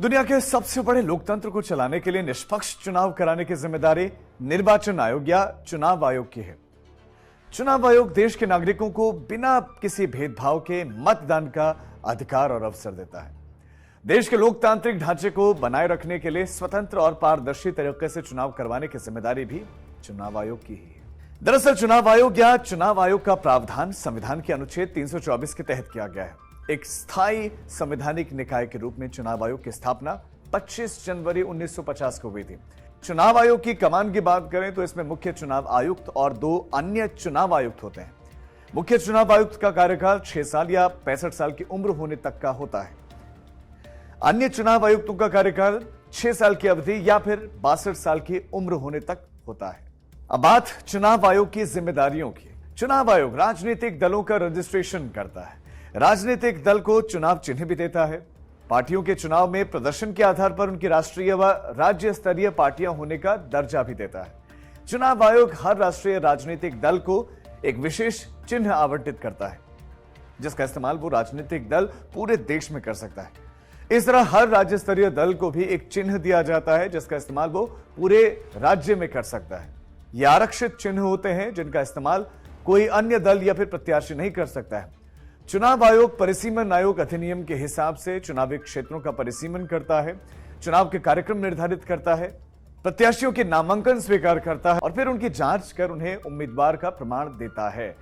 दुनिया के सबसे बड़े लोकतंत्र को चलाने के लिए निष्पक्ष चुनाव कराने की जिम्मेदारी निर्वाचन आयोग या चुनाव आयोग की है। चुनाव आयोग देश के नागरिकों को बिना किसी भेदभाव के मतदान का अधिकार और अवसर देता है। देश के लोकतांत्रिक ढांचे को बनाए रखने के लिए स्वतंत्र और पारदर्शी तरीके से चुनाव करवाने की जिम्मेदारी भी चुनाव आयोग की ही है। दरअसल चुनाव आयोग या चुनाव आयोग का प्रावधान संविधान के अनुच्छेद 324 के तहत किया गया है। एक स्थायी संवैधानिक निकाय के रूप में चुनाव आयोग की स्थापना 25 जनवरी 1950 को हुई थी। चुनाव आयोग की कमान की बात करें तो इसमें मुख्य चुनाव आयुक्त और 2 अन्य चुनाव आयुक्त होते हैं। मुख्य चुनाव आयुक्त का कार्यकाल 6 साल या 65 साल की उम्र होने तक का होता है। अन्य चुनाव आयुक्तों का कार्यकाल 6 साल की अवधि या फिर 62 साल की उम्र होने तक होता है। अब बात चुनाव आयोग की जिम्मेदारियों की। चुनाव आयोग राजनीतिक दलों का रजिस्ट्रेशन करता है, राजनीतिक दल को चुनाव चिन्ह भी देता है, पार्टियों के चुनाव में प्रदर्शन के आधार पर उनकी राष्ट्रीय व राज्य स्तरीय पार्टियां होने का दर्जा भी देता है। चुनाव आयोग हर राष्ट्रीय राजनीतिक दल को एक विशेष चिन्ह आवंटित करता है, जिसका इस्तेमाल वो राजनीतिक दल पूरे देश में कर सकता है। इस तरह हर राज्य स्तरीय दल को भी एक चिन्ह दिया जाता है, जिसका इस्तेमाल वो पूरे राज्य में कर सकता है। ये आरक्षित चिन्ह होते हैं जिनका इस्तेमाल कोई अन्य दल या फिर प्रत्याशी नहीं कर सकता है। चुनाव आयोग परिसीमन आयोग अधिनियम के हिसाब से चुनावी क्षेत्रों का परिसीमन करता है, चुनाव के कार्यक्रम निर्धारित करता है, प्रत्याशियों के नामांकन स्वीकार करता है और फिर उनकी जांच कर उन्हें उम्मीदवार का प्रमाण देता है।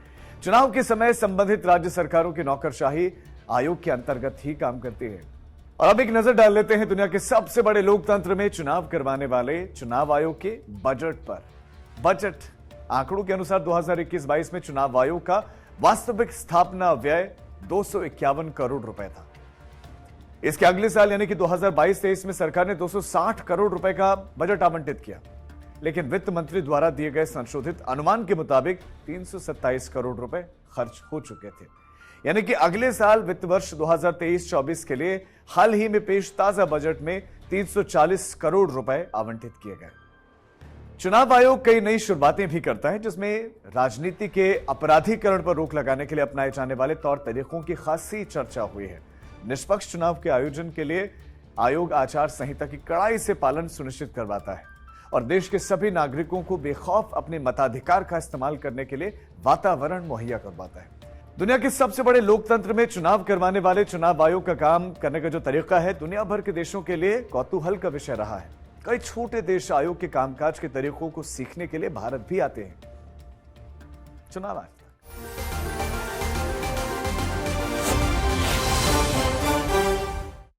चुनाव के समय संबंधित राज्य सरकारों की नौकरशाही आयोग के अंतर्गत ही काम करती है। और अब एक नजर डाल लेते हैं दुनिया के सबसे बड़े लोकतंत्र में चुनाव करवाने वाले चुनाव आयोग के बजट पर। बजट आंकड़ों के अनुसार 2021-22 में चुनाव आयोग का वास्तविक स्थापना व्यय 251 करोड़ रुपए था। इसके अगले साल यानी कि 2022-23 में सरकार ने 260 करोड़ रुपए का बजट आवंटित किया, लेकिन वित्त मंत्री द्वारा दिए गए संशोधित अनुमान के मुताबिक 327 करोड़ रुपए खर्च हो चुके थे। यानी कि अगले साल वित्त वर्ष 2023-24 के लिए हाल ही में पेश ताजा बजट में 340 करोड़ रुपए आवंटित किए गए। चुनाव आयोग कई नई शुरुआतें भी करता है, जिसमें राजनीति के अपराधीकरण पर रोक लगाने के लिए अपनाए जाने वाले तौर तरीकों की खासी चर्चा हुई है। निष्पक्ष चुनाव के आयोजन के लिए आयोग आचार संहिता की कड़ाई से पालन सुनिश्चित करवाता है और देश के सभी नागरिकों को बेखौफ अपने मताधिकार का इस्तेमाल करने के लिए वातावरण मुहैया करवाता है। दुनिया के सबसे बड़े लोकतंत्र में चुनाव करवाने वाले चुनाव आयोग का काम करने का जो तरीका है, दुनिया भर के देशों के लिए कौतूहल का विषय रहा है। कई छोटे देश आयोग के कामकाज के तरीकों को सीखने के लिए भारत भी आते हैं। चुनाव आज